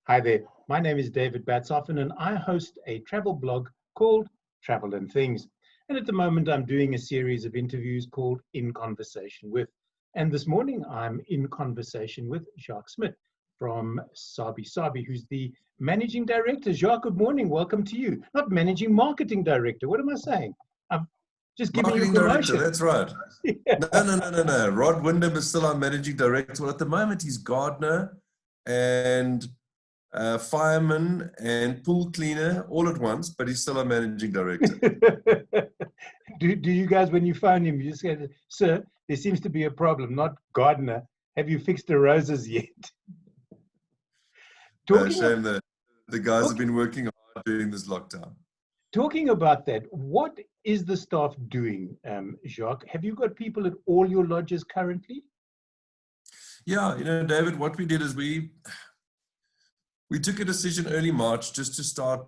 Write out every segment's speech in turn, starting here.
Hi there, my name is David Batsoffen and I host a travel blog called Travel and Things. And at the moment I'm doing a series of interviews called In Conversation With. And this morning I'm in conversation with Jacques Smit from Sabi Sabi, who's the Managing Director. Jacques, good morning, welcome to you. Not Managing Marketing Director, what am I saying? I'm just giving you a Marketing Director, promotion. that's right. Yeah. No. Rod Wyndham is still our Managing Director. Well, at the moment, he's gardener and fireman and pool cleaner all at once, but he's still our Managing Director. Do you guys, when you phone him, you just say, sir, there seems to be a problem, not gardener. Have you fixed the roses yet? Shame that the guys have been working hard during this lockdown. Talking about that, what is the staff doing, Jacques? Have you got people at all your lodges currently? Yeah, David, what we did is we took a decision early March just to start,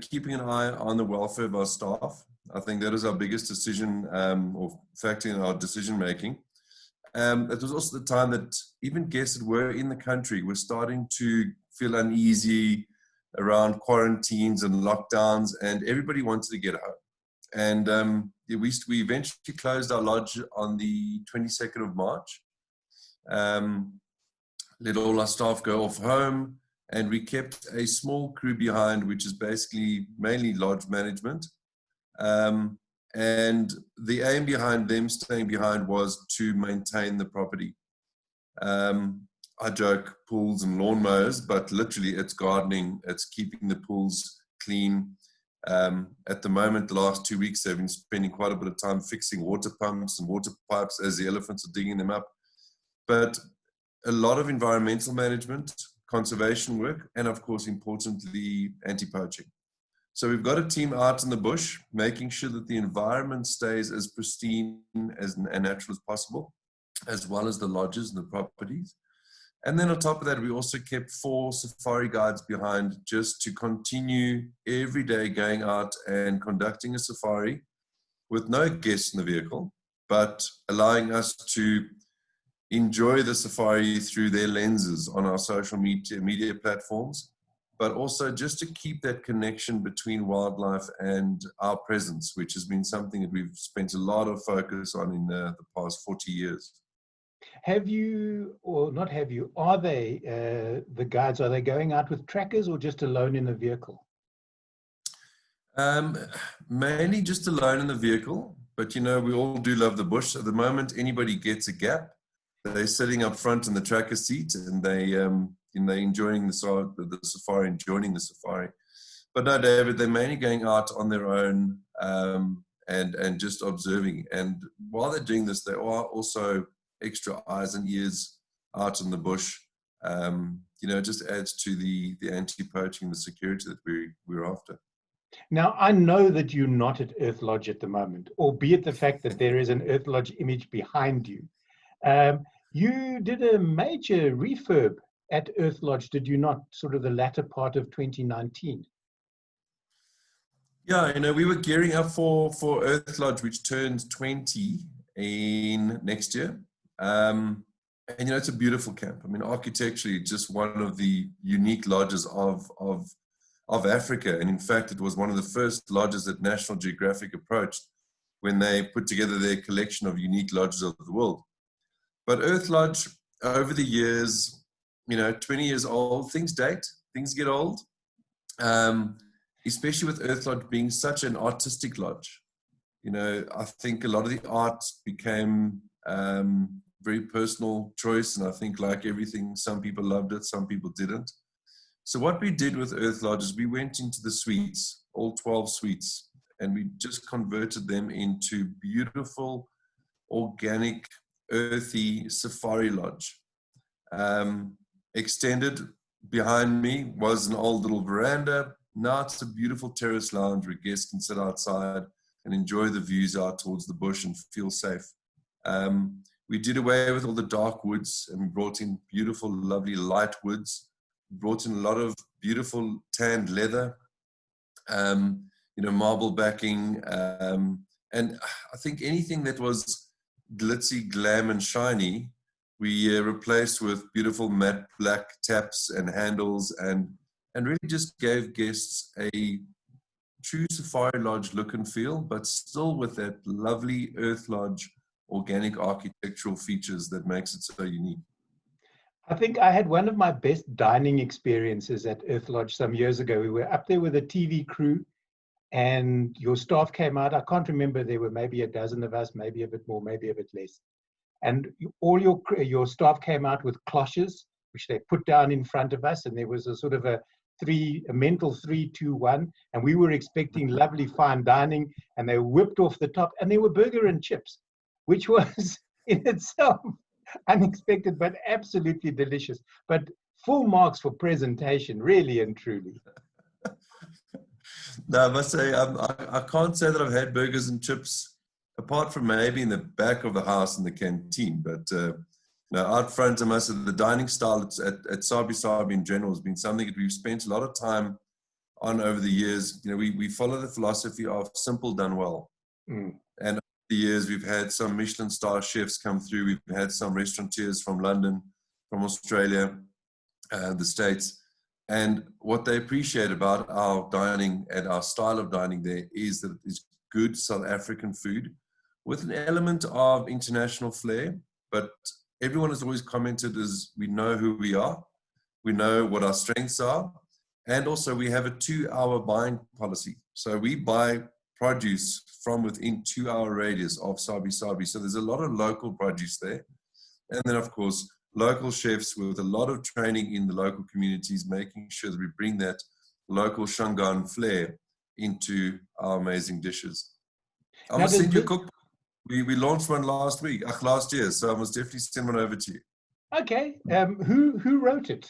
keeping an eye on the welfare of our staff. I think that is our biggest decision or factor in our decision making. It was also the time that even guests that were in the country were starting to feel uneasy around quarantines and lockdowns, and everybody wanted to get home. And we eventually closed our lodge on the 22nd of March, let all our staff go off home, and we kept a small crew behind, which is basically mainly lodge management. And the aim behind them staying behind was to maintain the property. I joke pools and lawnmowers, but literally it's gardening, it's keeping the pools clean. At the moment, the last 2 weeks, they've been spending quite a bit of time fixing water pumps and water pipes as the elephants are digging them up. But a lot of environmental management, conservation work, and of course, importantly, anti-poaching. So we've got a team out in the bush, making sure that the environment stays as pristine and natural as possible, as well as the lodges and the properties. And then on top of that, we also kept 4 safari guides behind just to continue every day going out and conducting a safari with no guests in the vehicle, but allowing us to enjoy the safari through their lenses on our social media platforms, but also just to keep that connection between wildlife and our presence, which has been something that we've spent a lot of focus on in the past 40 years. Have you, or not have you, are they, the guides, are they going out with trackers or just alone in the vehicle? Mainly just alone in the vehicle, but we all do love the bush. At the moment, anybody gets a gap, they're sitting up front in the tracker seat and they're enjoying the safari and joining the safari. But no, David, they're mainly going out on their own and just observing. And while they're doing this, they are also extra eyes and ears out in the bush. It just adds to the anti-poaching, the security that we're after. Now, I know that you're not at Earth Lodge at the moment, albeit the fact that there is an Earth Lodge image behind you. You did a major refurb at Earth Lodge, did you not, sort of the latter part of 2019? Yeah, we were gearing up for Earth Lodge, which turns 20 in next year. And it's a beautiful camp. I mean, architecturally, just one of the unique lodges of Africa. And in fact, it was one of the first lodges that National Geographic approached when they put together their collection of unique lodges of the world. But Earth Lodge, over the years, 20 years old, things date, things get old, especially with Earth Lodge being such an artistic lodge. I think a lot of the art became very personal choice, and I think like everything, some people loved it, some people didn't. So what we did with Earth Lodge is we went into the suites, all 12 suites, and we just converted them into beautiful, organic, earthy safari lodge. Extended behind me was an old little veranda. Now it's a beautiful terrace lounge where guests can sit outside and enjoy the views out towards the bush and feel safe. We did away with all the dark woods and we brought in beautiful, lovely light woods. We brought in a lot of beautiful tanned leather, marble backing, and I think anything that was glitzy, glam, and shiny We replaced with beautiful matte black taps and handles, and really just gave guests a true Safari Lodge look and feel, but still with that lovely Earth Lodge organic architectural features that makes it so unique. I think I had one of my best dining experiences at Earth Lodge some years ago. We were up there with a TV crew, and your staff came out. I can't remember, there were maybe a dozen of us, maybe a bit more, maybe a bit less. And all your staff came out with cloches, which they put down in front of us, and there was a sort of a mental 3, 2, 1, and we were expecting lovely fine dining, and they whipped off the top, and there were burger and chips, which was in itself unexpected, but absolutely delicious. But full marks for presentation, really and truly. No, I must say, I can't say that I've had burgers and chips, apart from maybe in the back of the house in the canteen. But no, out front, I must say, the dining style at Sabi Sabi in general has been something that we've spent a lot of time on over the years. You know, we follow the philosophy of simple done well. And over the years, we've had some Michelin star chefs come through. We've had some restaurateurs from London, from Australia, the States. And what they appreciate about our dining and our style of dining there is that it's good South African food with an element of international flair. But everyone has always commented as we know who we are, we know what our strengths are, and also we have a 2-hour buying policy. So we buy produce from within 2-hour radius of Sabi Sabi. So there's a lot of local produce there. And then, of course, local chefs with a lot of training in the local communities, making sure that we bring that local Shangaan flair into our amazing dishes. I must send you a cookbook. We launched one last year, so I must definitely send one over to you. Okay. Who wrote it?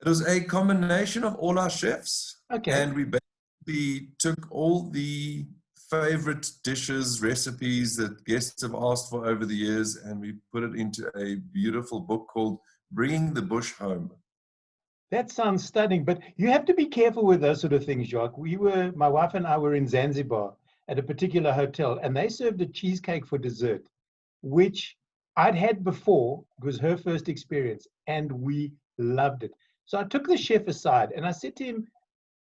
It was a combination of all our chefs. Okay. And we basically took all the favorite dishes, recipes that guests have asked for over the years, and we put it into a beautiful book called Bringing the Bush Home. That sounds stunning, but you have to be careful with those sort of things, Jacques. My wife and I were in Zanzibar at a particular hotel, and they served a cheesecake for dessert, which I'd had before. It was her first experience, and we loved it. So I took the chef aside, and I said to him,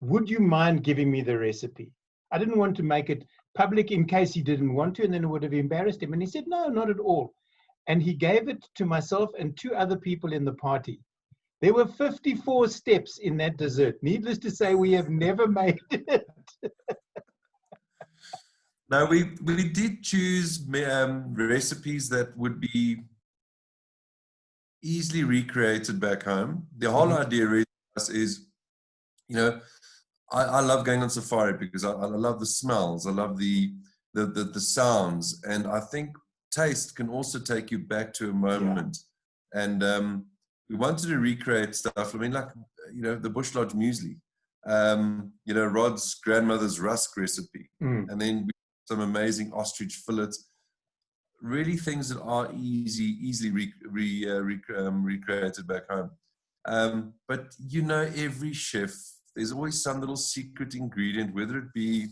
would you mind giving me the recipe? I didn't want to make it public in case he didn't want to, and then it would have embarrassed him. And he said, no, not at all. And he gave it to myself and 2 other people in the party. There were 54 steps in that dessert. Needless to say, we have never made it. No, we did choose recipes that would be easily recreated back home. The whole idea really is, you know, I love going on safari because I love the smells, I love the sounds, and I think taste can also take you back to a moment. Yeah. And we wanted to recreate stuff. I mean, like, you know, the Bush Lodge muesli, you know, Rod's grandmother's rusk recipe, and then some amazing ostrich fillets. Really things that are easily recreated back home. But you know, every chef, there's always some little secret ingredient, whether it be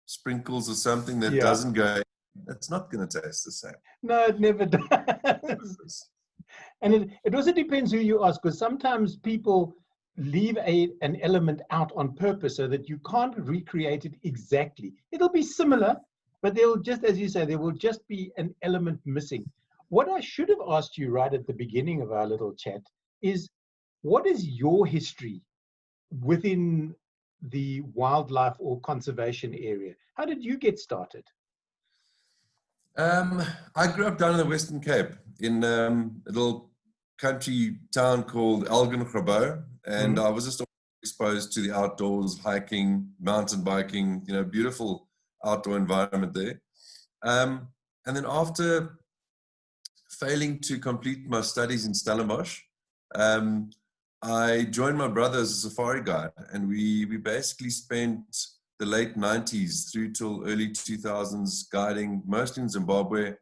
sprinkles or something that doesn't go, it's not going to taste the same. No, it never does. And it also depends who you ask, because sometimes people leave an element out on purpose so that you can't recreate it exactly. It'll be similar, but they'll just, as you say, there will just be an element missing. What I should have asked you right at the beginning of our little chat is, what is your history within the wildlife or conservation area? How did you get started? I grew up down in the Western Cape in a little country town called Elgin, and I was just exposed to the outdoors, hiking, mountain biking, you know, beautiful outdoor environment there. And then after failing to complete my studies in Stellenbosch, I joined my brother as a safari guide, and we basically spent the late 90s through till early 2000s guiding mostly in Zimbabwe,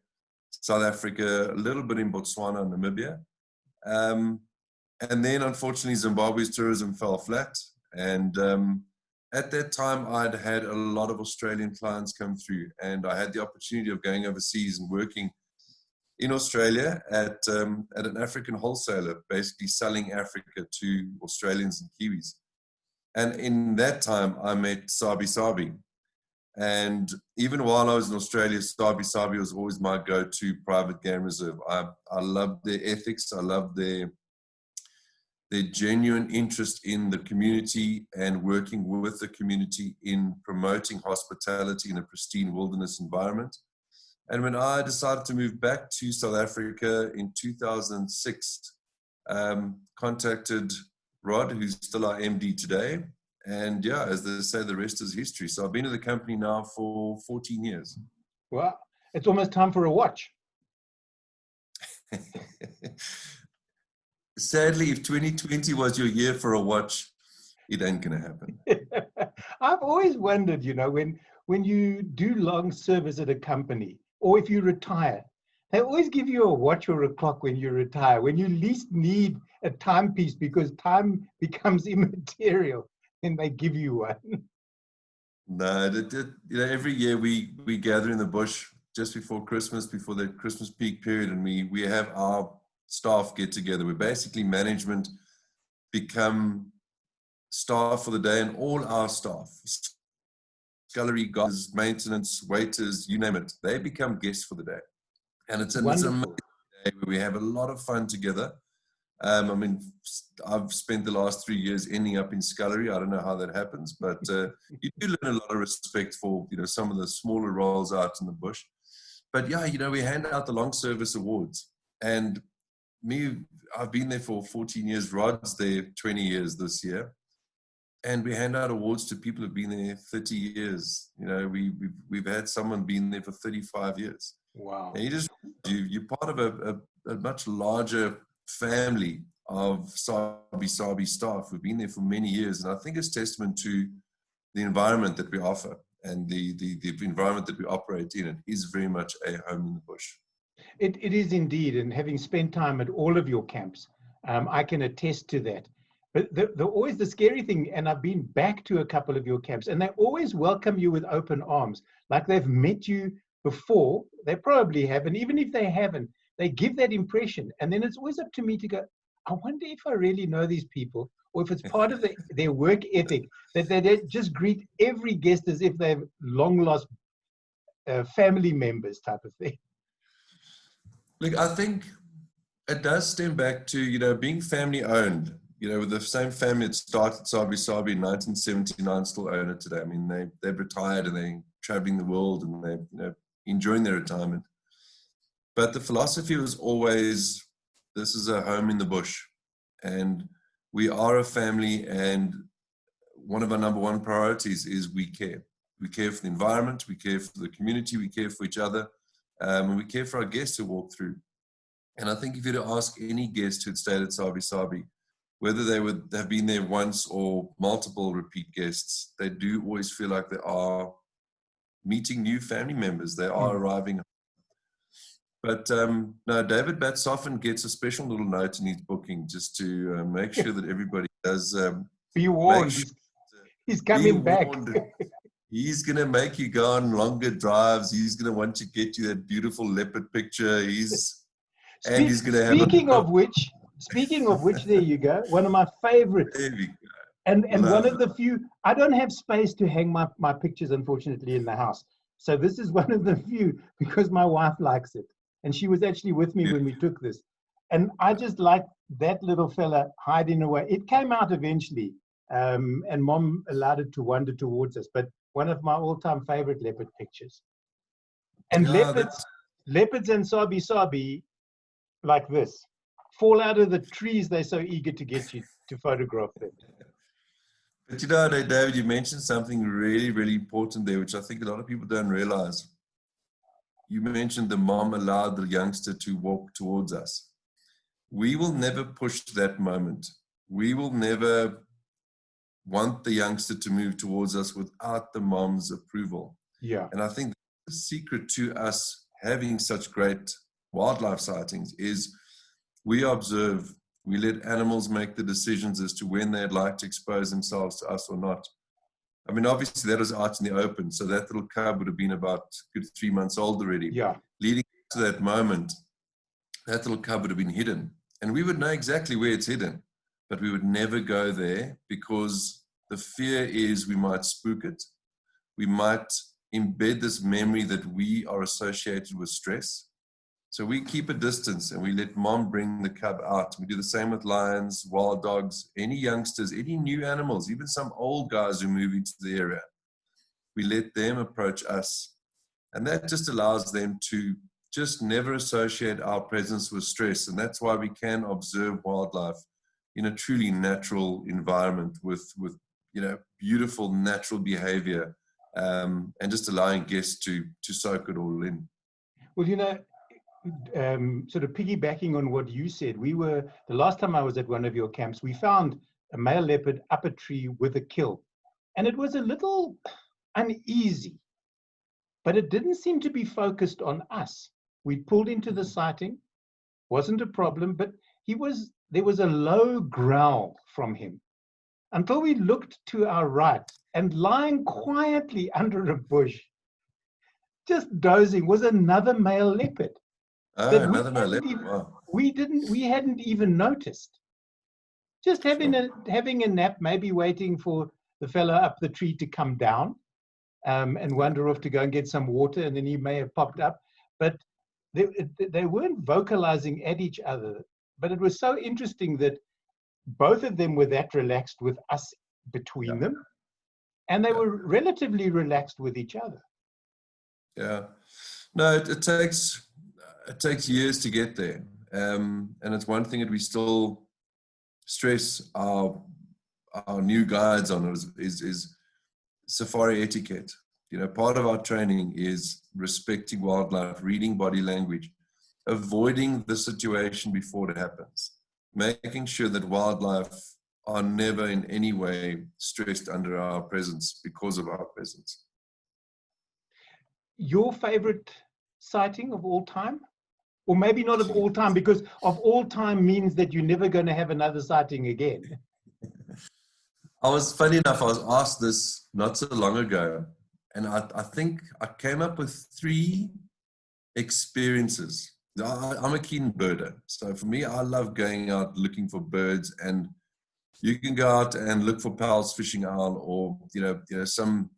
South Africa, a little bit in Botswana and Namibia. And then unfortunately Zimbabwe's tourism fell flat, and at that time I'd had a lot of Australian clients come through, and I had the opportunity of going overseas and working in Australia at an African wholesaler, basically selling Africa to Australians and Kiwis. And in that time, I met Sabi Sabi. And even while I was in Australia, Sabi Sabi was always my go-to private game reserve. I loved their ethics. I loved their genuine interest in the community and working with the community in promoting hospitality in a pristine wilderness environment. And when I decided to move back to South Africa in 2006, contacted Rod, who's still our MD today. And yeah, as they say, the rest is history. So I've been in the company now for 14 years. Well, it's almost time for a watch. Sadly, if 2020 was your year for a watch, it ain't going to happen. I've always wondered, when you do long service at a company, or if you retire, they always give you a watch or a clock when you retire, when you least need a timepiece because time becomes immaterial, and they give you one. No, every year we gather in the bush just before Christmas, before the Christmas peak period, and we have our staff get together. We're basically management become staff for the day, and all our staff, scullery guys, maintenance, waiters, you name it, they become guests for the day. And it's an amazing day where we have a lot of fun together. I mean, I've spent the last 3 years ending up in scullery. I don't know how that happens, but you do learn a lot of respect for, some of the smaller roles out in the bush. But yeah, we hand out the long service awards. And I've been there for 14 years. Rod's there 20 years this year. And we hand out awards to people who've been there 30 years. We've had someone been there for 35 years. Wow. And you're part of a much larger family of Sabi Sabi staff who've been there for many years. And I think it's testament to the environment that we offer and the environment that we operate in. It is very much a home in the bush. It is indeed. And having spent time at all of your camps, I can attest to that. But always the scary thing, and I've been back to a couple of your camps, and they always welcome you with open arms, like they've met you before. They probably haven't. Even if they haven't, they give that impression. And then it's always up to me to go, I wonder if I really know these people, or if it's part of their work ethic, that they just greet every guest as if they've long lost family members type of thing. Look, I think it does stem back to, being family owned. With the same family that started Sabi Sabi in 1979 still own it today. I mean, they've retired and they're traveling the world and they're enjoying their retirement. But the philosophy was always, this is a home in the bush. And we are a family, and one of our number one priorities is we care. We care for the environment, we care for the community, we care for each other, and we care for our guests who walk through. And I think if you were to ask any guest who'd stayed at Sabi Sabi, whether they would have been there once or multiple repeat guests, they do always feel like they are meeting new family members. They are arriving. But no, David Batsoffen gets a special little note in his booking just to make sure that everybody does. Be warned, he's coming back. He's going to make you go on longer drives. He's going to want to get you that beautiful leopard picture. He's going to have. Speaking of which, there you go. One of my favorites. There we go. And one of the few. I don't have space to hang my pictures, unfortunately, in the house. So this is one of the few because my wife likes it. And she was actually with me when we took this. And I just like that little fella hiding away. It came out eventually, and Mom allowed it to wander towards us. But one of my all-time favorite leopard pictures. And leopards and Sabi Sabi, like this, fall out of the trees. They're so eager to get you to photograph them. But David, you mentioned something really, really important there, which I think a lot of people don't realize. You mentioned the mom allowed the youngster to walk towards us. We will never push that moment. We will never want the youngster to move towards us without the mom's approval. Yeah. And I think the secret to us having such great wildlife sightings is we observe, we let animals make the decisions as to when they'd like to expose themselves to us or not. I mean, obviously that was out in the open, so that little cub would have been about a good 3 months old already. Yeah. Leading to that moment, that little cub would have been hidden. And we would know exactly where it's hidden, but we would never go there because the fear is we might spook it. We might embed this memory that we are associated with stress. So we keep a distance and we let mom bring the cub out. We do the same with lions, wild dogs, any youngsters, any new animals, even some old guys who move into the area. We let them approach us. And that just allows them to just never associate our presence with stress. And that's why we can observe wildlife in a truly natural environment with beautiful natural behavior, and just allowing guests to soak it all in. Well, sort of piggybacking on what you said, the last time I was at one of your camps, we found a male leopard up a tree with a kill. And it was a little uneasy, but it didn't seem to be focused on us. We pulled into the sighting, wasn't a problem, but there was a low growl from him until we looked to our right, and lying quietly under a bush, just dozing, was another male leopard. Another male leopard. Wow. We hadn't even noticed. Just having a nap, maybe waiting for the fellow up the tree to come down, and wander off to go and get some water, and then he may have popped up. But they weren't vocalizing at each other. But it was so interesting that both of them were that relaxed with us between them, and they were relatively relaxed with each other. Yeah. No, it takes years to get there. And it's one thing that we still stress our new guides on is safari etiquette. Part of our training is respecting wildlife, reading body language, avoiding the situation before it happens, making sure that wildlife are never in any way stressed under our presence because of our presence. Your favorite sighting of all time? Or maybe not of all time, because of all time means that you're never going to have another sighting again. Funny enough, I was asked this not so long ago, and I think I came up with 3 experiences. I'm a keen birder, so for me, I love going out looking for birds, and you can go out and look for Powell's fishing owl or some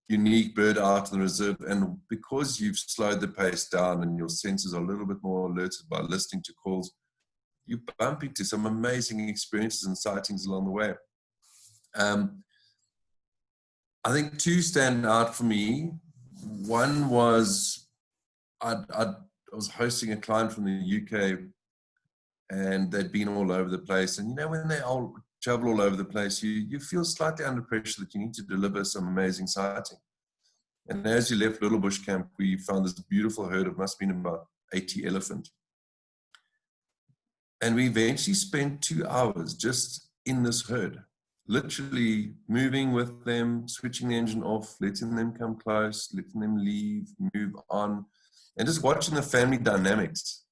unique bird out in the reserve, and because you've slowed the pace down and your senses are a little bit more alerted by listening to calls, you bump into some amazing experiences and sightings along the way. I think 2 stand out for me. One was I was hosting a client from the UK, and they'd been all over the place. And when they all travel all over the place, you feel slightly under pressure that you need to deliver some amazing sighting. And as you left Little Bush Camp, we found this beautiful herd of must have been about 80 elephant. And we eventually spent 2 hours just in this herd, literally moving with them, switching the engine off, letting them come close, letting them leave, move on, and just watching the family dynamics,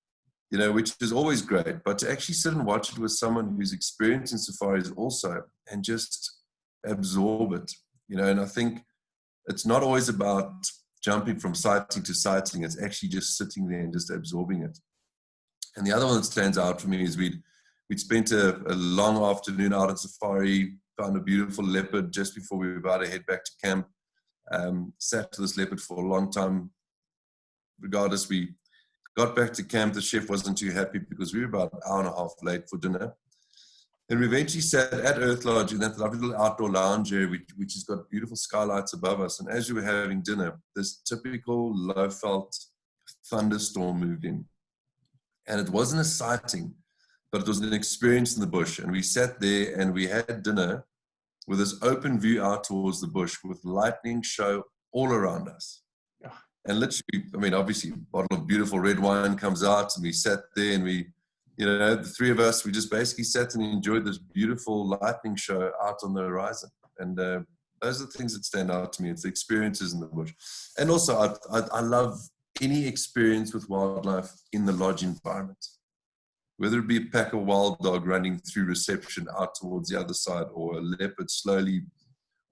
which is always great. But to actually sit and watch it with someone who's experienced in safaris also, and just absorb it, and I think it's not always about jumping from sighting to sighting. It's actually just sitting there and just absorbing it. And the other one that stands out for me is we'd spent a long afternoon out on safari, found a beautiful leopard just before we were about to head back to camp. Sat to this leopard for a long time. Regardless, we got back to camp. The chef wasn't too happy because we were about an hour and a half late for dinner. And we eventually sat at Earth Lodge in that lovely little outdoor lounge area, which has got beautiful skylights above us. And as we were having dinner, this typical low-felt thunderstorm moved in. And it wasn't a sighting, but it was an experience in the bush. And we sat there and we had dinner with this open view out towards the bush with lightning show all around us. Yeah. And literally, obviously, a bottle of beautiful red wine comes out, and we sat there and the 3 of us, we just basically sat and enjoyed this beautiful lightning show out on the horizon. And those are the things that stand out to me. It's the experiences in the bush. And also, I love any experience with wildlife in the lodge environment, whether it be a pack of wild dog running through reception out towards the other side, or a leopard slowly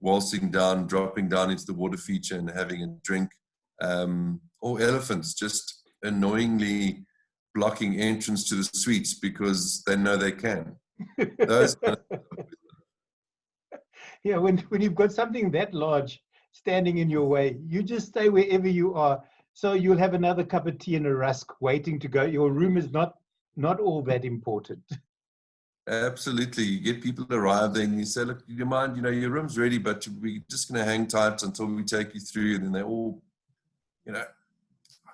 waltzing down, dropping down into the water feature and having a drink, or elephants just annoyingly blocking entrance to the suites because they know they can. Those Yeah, when you've got something that large standing in your way, you just stay wherever you are. So you'll have another cup of tea and a rusk waiting to go. Your room is not all that important. Absolutely. You get people arriving, you say, look, you mind, your room's ready, but we're just going to hang tight until we take you through. And then they all, I've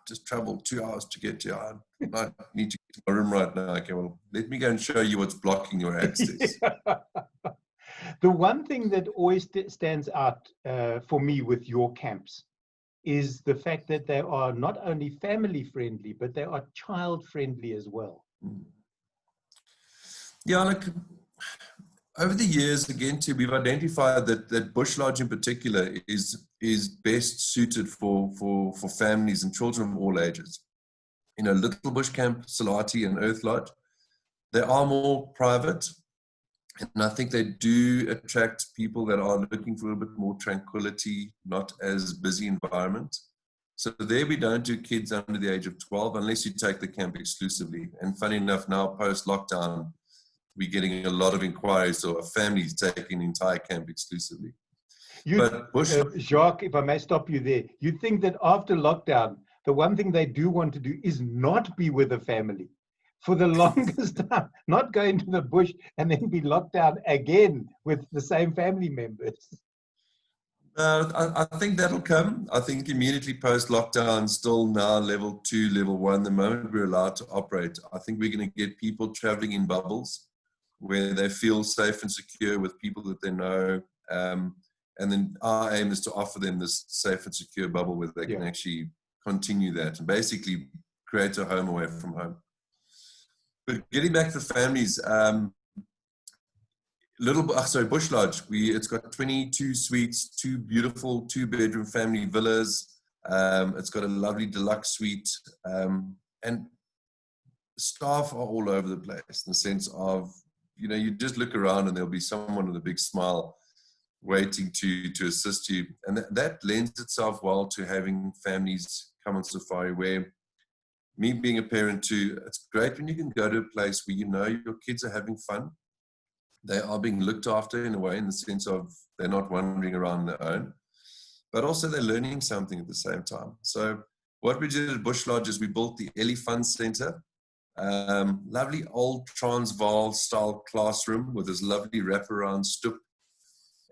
just traveled 2 hours to get here. I need to get to my room right now. Okay, well, let me go and show you what's blocking your access. The one thing that always stands out for me with your camps is the fact that they are not only family friendly, but they are child friendly as well. Yeah, like over the years, again, too, we've identified that Bush Lodge in particular is best suited for families and children of all ages. Little Bush Camp, Salati, and Earth Lodge, they are more private, and I think they do attract people that are looking for a bit more tranquility, not as busy environment. So there we don't do kids under the age of 12 unless you take the camp exclusively. And funny enough, now post-lockdown, we're getting a lot of inquiries, or families taking the entire camp exclusively. Jacques, if I may stop you there, you think that after lockdown, the one thing they do want to do is not be with a family for the longest time, not go into the bush and then be locked down again with the same family members. I think that'll come. I think immediately post-lockdown, still now level 2, level 1, the moment we're allowed to operate, I think we're going to get people traveling in bubbles where they feel safe and secure with people that they know. And then our aim is to offer them this safe and secure bubble where they can actually continue that and basically create a home away from home. But getting back to the families, Bush Lodge, it's got 22 suites, 2 beautiful 2-bedroom family villas. It's got a lovely deluxe suite, and staff are all over the place in the sense of, you just look around and there'll be someone with a big smile waiting to assist you. And that lends itself well to having families come on safari, where me being a parent too, it's great when you can go to a place where your kids are having fun. They are being looked after in a way, in the sense of they're not wandering around on their own, but also they're learning something at the same time. So what we did at Bush Lodge is we built the Ellie Fun Center, lovely old Transvaal style classroom with this lovely wraparound stoep.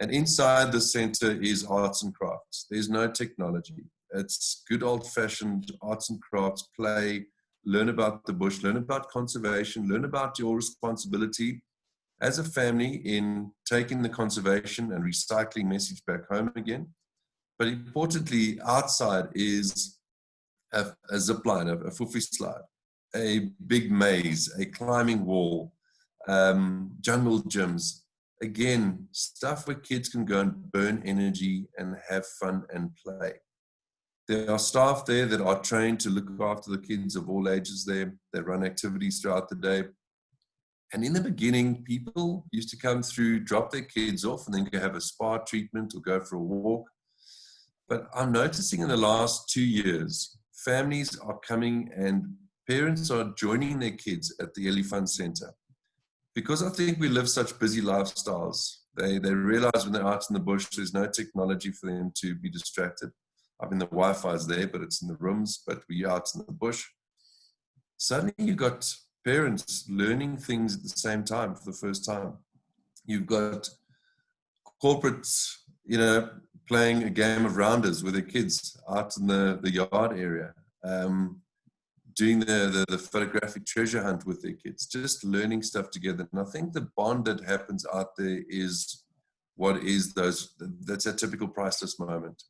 And inside the center is arts and crafts. There's no technology. It's good old-fashioned arts and crafts, play, learn about the bush, learn about conservation, learn about your responsibility as a family in taking the conservation and recycling message back home again. But importantly, outside is a zip line, a fufi slide, a big maze, a climbing wall, jungle gyms. Again, stuff where kids can go and burn energy and have fun and play. There are staff there that are trained to look after the kids of all ages there. They run activities throughout the day. And in the beginning, people used to come through, drop their kids off, and then go have a spa treatment or go for a walk. But I'm noticing in the last 2 years, families are coming and parents are joining their kids at the Ellie Fun Center. Because I think we live such busy lifestyles, they realize when they're out in the bush, there's no technology for them to be distracted. I mean, the Wi-Fi is there, but it's in the rooms, but we're out in the bush. Suddenly you've got parents learning things at the same time for the first time. You've got corporates, playing a game of rounders with their kids out in the yard area, doing the photographic treasure hunt with their kids, just learning stuff together. And I think the bond that happens out there is that's a typical priceless moment.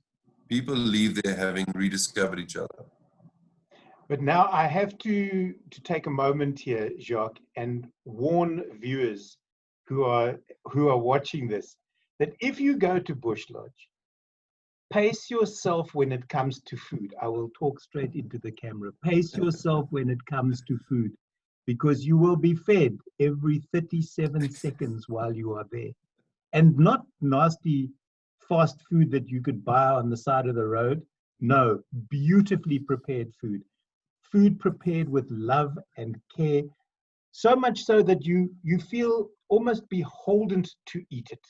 People leave there having rediscovered each other. But now I have to take a moment here, Jacques, and warn viewers who are watching this, that if you go to Bush Lodge, pace yourself when it comes to food. I will talk straight into the camera. Pace yourself when it comes to food, because you will be fed every 37 seconds while you are there. And not nasty fast food that you could buy on the side of the road. No, beautifully prepared food. food prepared with love and care, so much so that you feel almost beholden to eat it.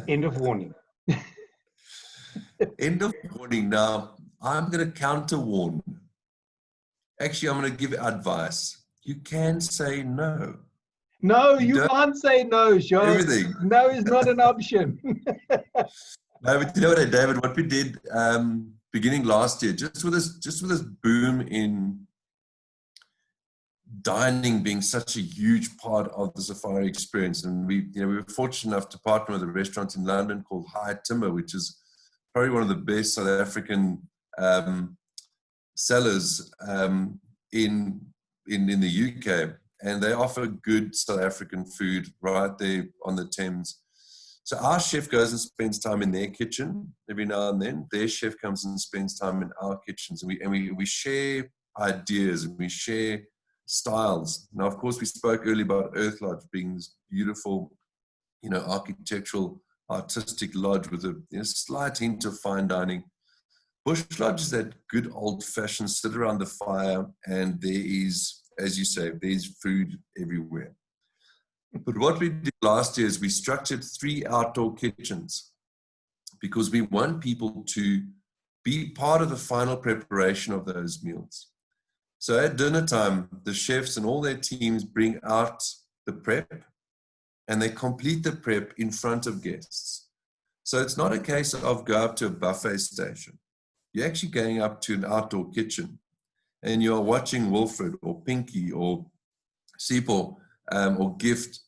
End of warning. End of warning. Now, I'm going to counter warn. Actually, I'm going to give advice. You can say no. No, you can't say no, Jacques. Everything. No is not an option. No, but you know what, David? What we did beginning last year, just with this boom in dining being such a huge part of the safari experience, and we were fortunate enough to partner with a restaurant in London called High Timber, which is probably one of the best South African sellers in the UK, and they offer good South African food right there on the Thames. So our chef goes and spends time in their kitchen every now and then. Their chef comes and spends time in our kitchens, and we share ideas and we share styles. Now, of course, we spoke earlier about Earth Lodge being this beautiful, architectural, artistic lodge with a slight hint of fine dining. Bush Lodge is that good old-fashioned sit around the fire, and there is, as you say, there's food everywhere. But what we did last year is we structured 3 outdoor kitchens because we want people to be part of the final preparation of those meals. So at dinner time, the chefs and all their teams bring out the prep, and they complete the prep in front of guests. So it's not a case of go up to a buffet station. You're actually going up to an outdoor kitchen, and you're watching Wilfred or Pinky or Sipho or Gift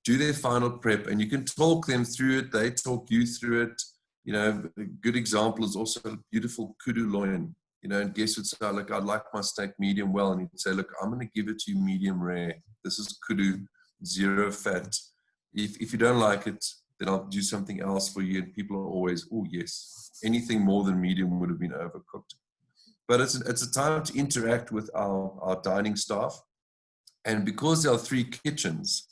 do their final prep, and you can talk them through it. They talk you through it. A good example is also beautiful kudu loin. And guests would say, look, I'd like my steak medium well. And he'd say, look, I'm going to give it to you medium rare. This is kudu, 0 fat. If you don't like it, then I'll do something else for you. And people are always, oh, yes. Anything more than medium would have been overcooked. But it's a time to interact with our dining staff. And because there are 3 kitchens,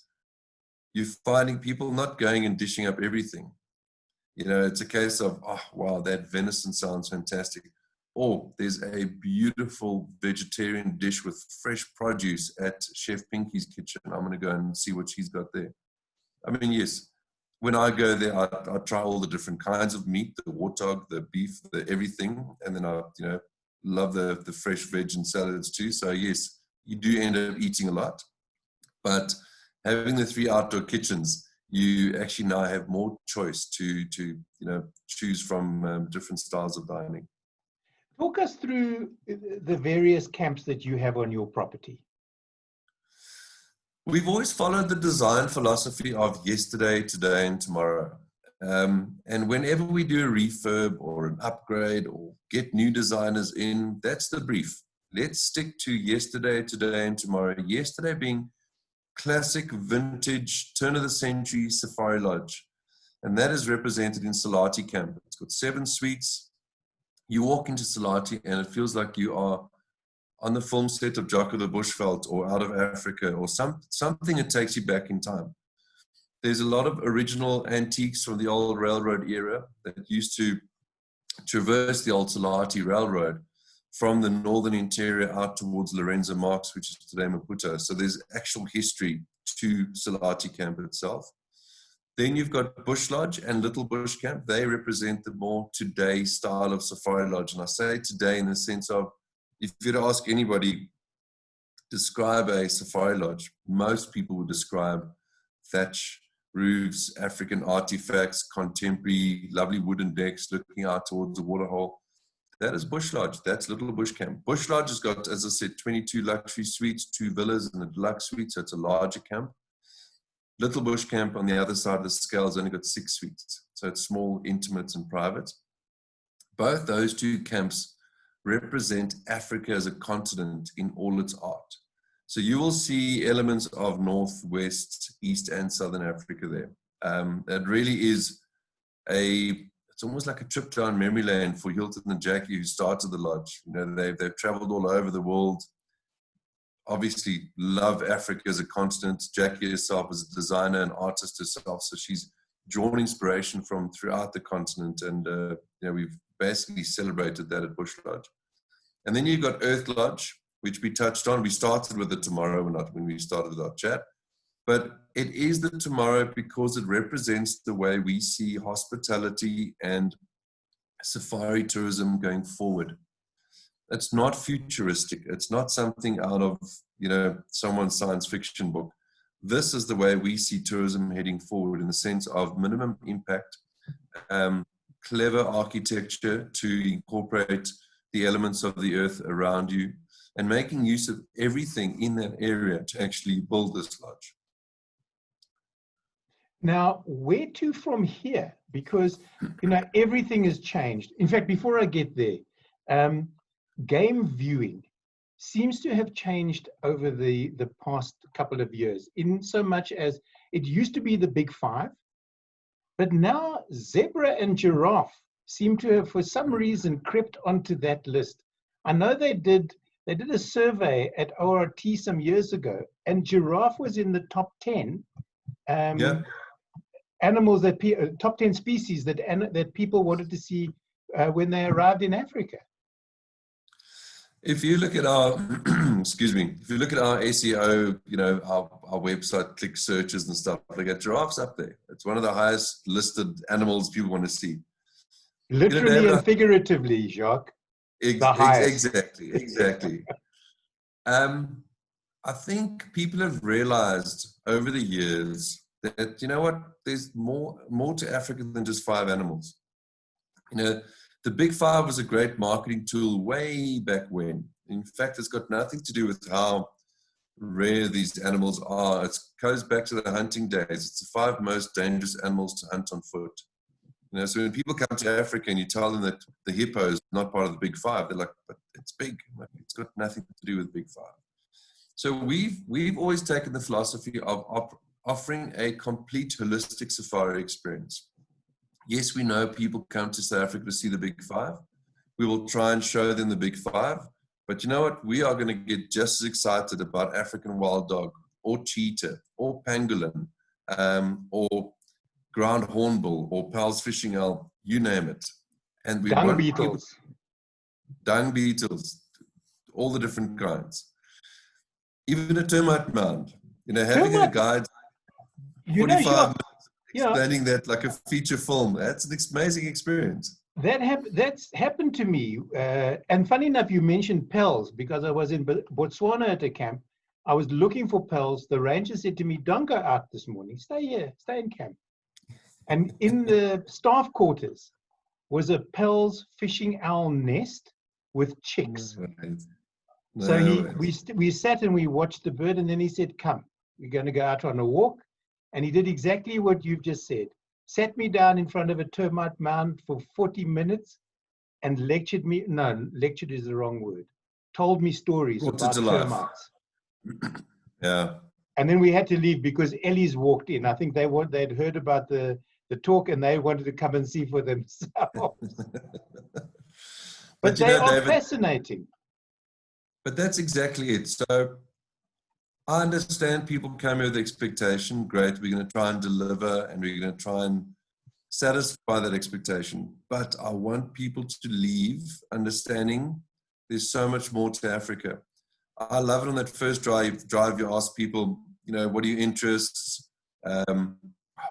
you're finding people not going and dishing up everything. It's a case of, oh, wow, that venison sounds fantastic. Or there's a beautiful vegetarian dish with fresh produce at Chef Pinky's kitchen. I'm going to go and see what she's got there. I mean, yes, when I go there, I try all the different kinds of meat, the warthog, the beef, the everything. And then I, love the fresh veg and salads too. So yes, you do end up eating a lot. But having the 3 outdoor kitchens, you actually now have more choice to choose from different styles of dining. Talk us through the various camps that you have on your property. We've always followed the design philosophy of yesterday, today, and tomorrow. And whenever we do a refurb or an upgrade or get new designers in, that's the brief. Let's stick to yesterday, today, and tomorrow. Yesterday being classic, vintage, turn-of-the-century safari lodge. And that is represented in Salati Camp. It's got 7 suites. You walk into Salati and it feels like you are on the film set of Jacques of the Bushveld or Out of Africa or something that takes you back in time. There's a lot of original antiques from the old railroad era that used to traverse the old Salati Railroad from the northern interior out towards Lorenzo Marx, which is today Maputo. So there's actual history to Salati Camp itself. Then you've got Bush Lodge and Little Bush Camp. They represent the more today style of safari lodge. And I say today in the sense of, if you were to ask anybody, describe a safari lodge, most people would describe thatch roofs, African artifacts, contemporary, lovely wooden decks looking out towards the waterhole. That is Bush Lodge. That's Little Bush Camp. Bush Lodge has got, as I said, 22 luxury suites, 2 villas and a deluxe suite, so it's a larger camp. Little Bush Camp on the other side of the scale has only got 6 suites. So it's small, intimate, and private. Both those 2 camps represent Africa as a continent in all its art. So you will see elements of North, West, East, and Southern Africa there. That really is it's almost like a trip down memory lane for Hilton and Jackie, who started the lodge. They've traveled all over the world. Obviously love Africa as a continent. Jackie herself is a designer and artist herself, so she's drawn inspiration from throughout the continent, and we've basically celebrated that at Bush Lodge. And then you've got Earth Lodge, which we touched on. We started with it tomorrow, not when we started with our chat. But it is the tomorrow because it represents the way we see hospitality and safari tourism going forward. It's not futuristic. It's not something out of, someone's science fiction book. This is the way we see tourism heading forward, in the sense of minimum impact, clever architecture to incorporate the elements of the earth around you, and making use of everything in that area to actually build this lodge. Now, where to from here? Because, everything has changed. In fact, before I get there, game viewing seems to have changed over the past couple of years, in so much as it used to be the big five, but now zebra and giraffe seem to have, for some reason, crept onto that list. I know they did a survey at ORT some years ago, and giraffe was in the top 10 animals top 10 species that people wanted to see when they arrived in Africa. If you look at our, if you look at our SEO, our website click searches and stuff, like that, giraffes up there. It's one of the highest listed animals people want to see. Literally and figuratively, Jacques. Exactly. I think people have realized over the years that, there's more to Africa than just 5 animals. The Big Five was a great marketing tool way back when. In fact, it's got nothing to do with how rare these animals are. It goes back to the hunting days. It's the 5 most dangerous animals to hunt on foot. So when people come to Africa and you tell them that the hippo is not part of the Big Five, they're like, but it's big. It's got nothing to do with the Big Five. So we've always taken the philosophy of offering a complete holistic safari experience. Yes, we know people come to South Africa to see the Big Five. We will try and show them the Big Five. But you know what? We are going to get just as excited about African wild dog, or cheetah, or pangolin, or ground hornbill, or Powell's fishing owl, you name it. And we dung beetles. Dung beetles, all the different kinds. Even a termite mound. Having a guide 45 minutes explaining that like a feature film, that's an amazing experience. That's happened to me. And funny enough, you mentioned pearls, because I was in Botswana at a camp. I was looking for pearls. The ranger said to me, don't go out this morning. Stay here. Stay in camp. And in the staff quarters was a pearls fishing owl nest with chicks. We sat and we watched the bird, and then he said, come, we're going to go out on a walk. And he did exactly what you've just said. Sat me down in front of a termite mound for 40 minutes and lectured me. No, lectured is the wrong word. Told me stories about termites. Yeah. And then we had to leave because Ellie's walked in. I think they'd heard about the talk, and they wanted to come and see for themselves. but they are David, fascinating. But that's exactly it. So I understand people come here with expectation. Great, we're going to try and deliver, and we're going to try and satisfy that expectation. But I want people to leave understanding there's so much more to Africa. I love it on that first drive you ask people, what are your interests?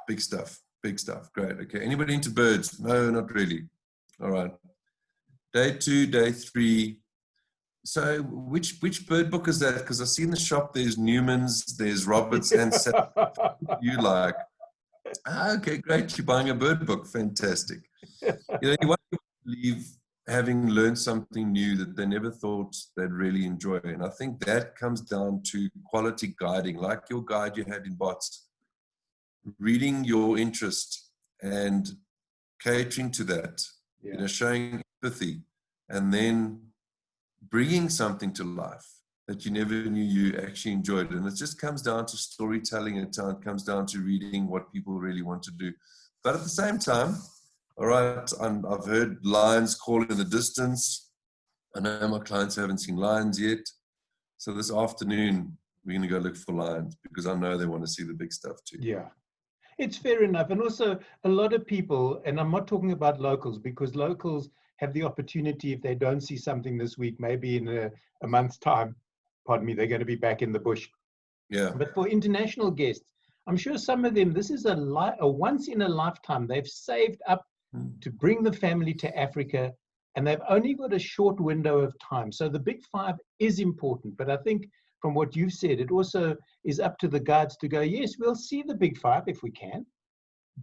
Big stuff. Great. Okay. Anybody into birds? No, not really. All right. Day 2, day 3. So which bird book is that? Because I see in the shop there's Newman's, there's Roberts, and you like. Okay, great. You're buying a bird book. Fantastic. You want to leave having learned something new that they never thought they'd really enjoy. And I think that comes down to quality guiding, like your guide you had in Bots. Reading your interest and catering to that, showing empathy, and then bringing something to life that you never knew you actually enjoyed. And it just comes down to storytelling, and it comes down to reading what people really want to do. But at the same time, all right, I've heard lions call in the distance. I know my clients haven't seen lions yet. So this afternoon, we're going to go look for lions, because I know they want to see the big stuff too. Yeah. It's fair enough. And also, a lot of people, and I'm not talking about locals, because locals have the opportunity, if they don't see something this week, maybe in a month's time, pardon me, they're going to be back in the bush. Yeah. But for international guests, I'm sure some of them, this is a once in a lifetime. They've saved up to bring the family to Africa, and they've only got a short window of time. So the big five is important. But I think from what you've said, it also is up to the guides to go, yes, we'll see the big five if we can.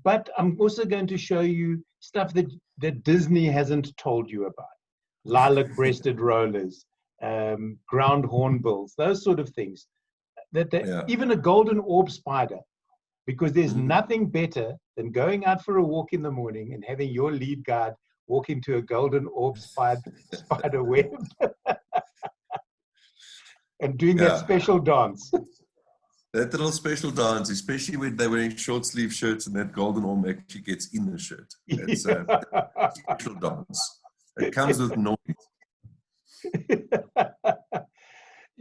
But I'm also going to show you stuff that Disney hasn't told you about. Lilac-breasted rollers, ground hornbills, those sort of things. Yeah. Even a golden orb spider, because there's Mhm. nothing better than going out for a walk in the morning and having your lead guide walk into a golden orb spider web and doing that Yeah. special dance. That little special dance, especially when they're wearing short sleeve shirts and that golden arm actually gets in the shirt. It's a special dance. It comes with noise.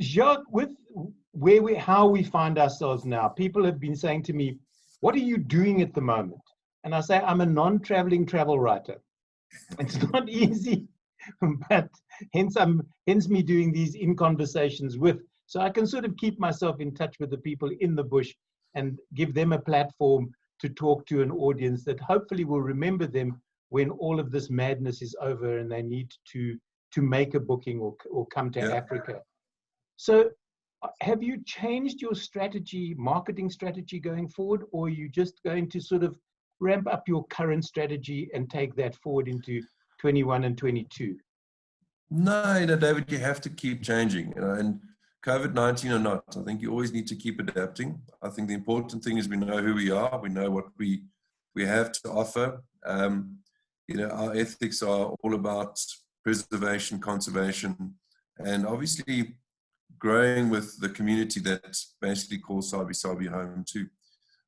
Jacques, with how we find ourselves now, people have been saying to me, "What are you doing at the moment?" And I say, "I'm a non-traveling travel writer." It's not easy, but hence me doing these in conversations with, so I can sort of keep myself in touch with the people in the bush and give them a platform to talk to an audience that hopefully will remember them when all of this madness is over and they need to make a booking or come to Yeah. Africa. So have you changed your strategy, marketing strategy going forward, or are you just going to sort of ramp up your current strategy and take that forward into 21 and 22? No, David, you have to keep changing. And COVID-19 or not, I think you always need to keep adapting. I think the important thing is we know who we are, we know what we have to offer. Our ethics are all about preservation, conservation, and obviously growing with the community that basically calls Sabi Sabi home too.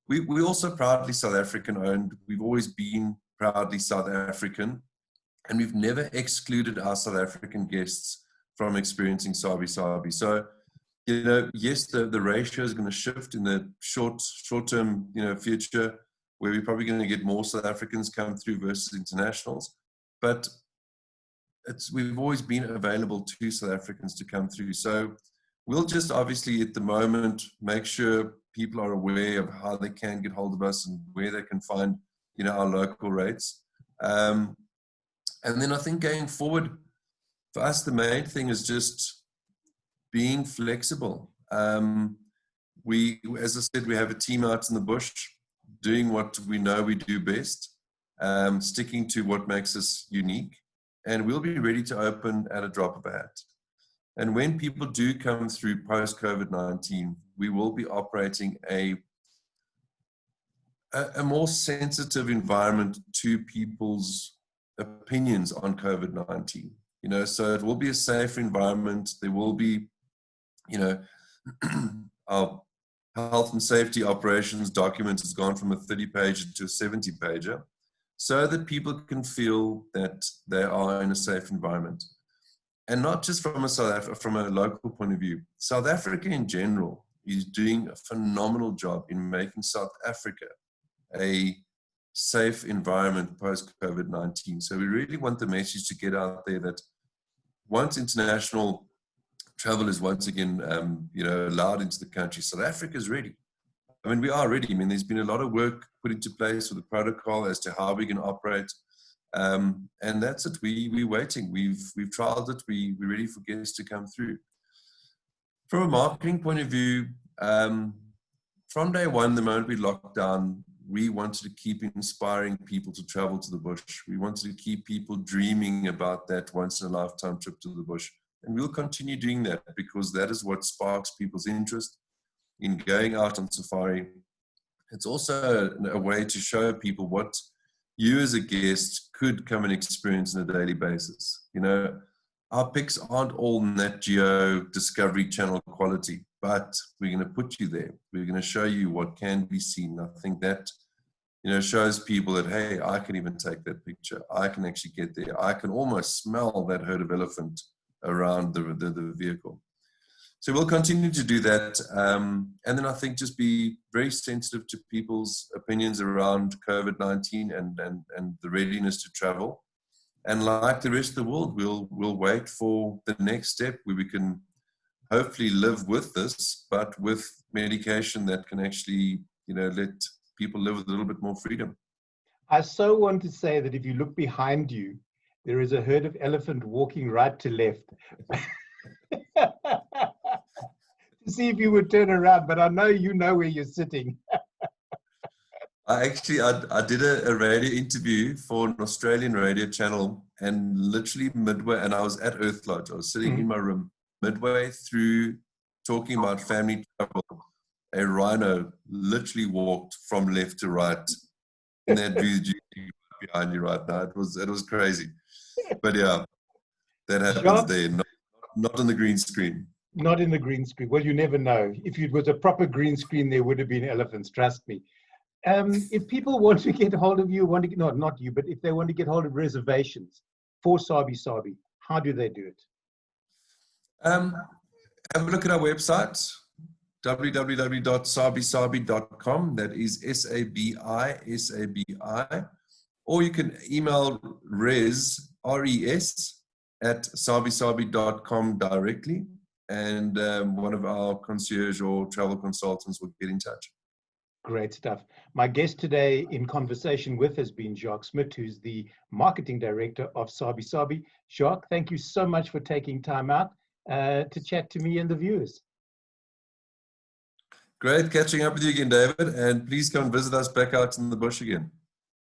We also proudly South African owned. We've always been proudly South African, and we've never excluded our South African guests from experiencing Sabi Sabi. So, yes, the ratio is going to shift in the short-term, future, where we're probably going to get more South Africans come through versus internationals. But we've always been available to South Africans to come through. So we'll just obviously at the moment make sure people are aware of how they can get hold of us and where they can find, our local rates. And then I think going forward, for us, the main thing is just being flexible. As I said, we have a team out in the bush doing what we know we do best, sticking to what makes us unique, and we'll be ready to open at a drop of a hat. And when people do come through post-COVID-19, we will be operating a more sensitive environment to people's opinions on COVID-19. So it will be a safe environment. There will be, our health and safety operations document has gone from a 30-pager to a 70-pager, so that people can feel that they are in a safe environment. And not just from a local point of view. South Africa in general is doing a phenomenal job in making South Africa a safe environment post-COVID-19. So we really want the message to get out there that once international travel is once again, allowed into the country, South Africa is ready. I mean, we are ready. I mean, there's been a lot of work put into place with the protocol as to how we can operate. And that's it. We're waiting. We've trialed it. We're ready for guests to come through. From a marketing point of view, from day one, the moment we locked down, we wanted to keep inspiring people to travel to the bush. We wanted to keep people dreaming about that once-in-a-lifetime trip to the bush. And we'll continue doing that because that is what sparks people's interest in going out on safari. It's also a way to show people what you as a guest could come and experience on a daily basis. Our picks aren't all Nat Geo Discovery Channel quality, but we're going to put you there. We're going to show you what can be seen. I think that, shows people that, hey, I can even take that picture. I can actually get there. I can almost smell that herd of elephant around the vehicle. So we'll continue to do that. And then I think just be very sensitive to people's opinions around COVID-19 and the readiness to travel. And like the rest of the world, we'll wait for the next step where we can hopefully live with this, but with medication that can actually, let people live with a little bit more freedom. I so want to say that if you look behind you, there is a herd of elephant walking right to left. To see if you would turn around, but I know you know where you're sitting. I did a radio interview for an Australian radio channel, and literally midway, and I was at Earth Lodge, I was sitting in my room, midway through talking about family travel, a rhino literally walked from left to right in that view behind you right now. It was crazy. But yeah, that happens there, not on the green screen. Not in the green screen. Well, you never know. If it was a proper green screen, there would have been elephants, trust me. If people want to get hold of you, not you, but if they want to get hold of reservations for Sabi Sabi, how do they do it? Have a look at our website, www.sabisabi.com. That is SABI. Or you can email res, R-E-S, at sabisabi.com directly. And one of our concierge or travel consultants will get in touch. Great stuff. My guest today in conversation with has been Jacques Smit, who's the marketing director of Sabi Sabi. Jacques, thank you so much for taking time out to chat to me and the viewers. Great catching up with you again, David. And please come visit us back out in the bush again.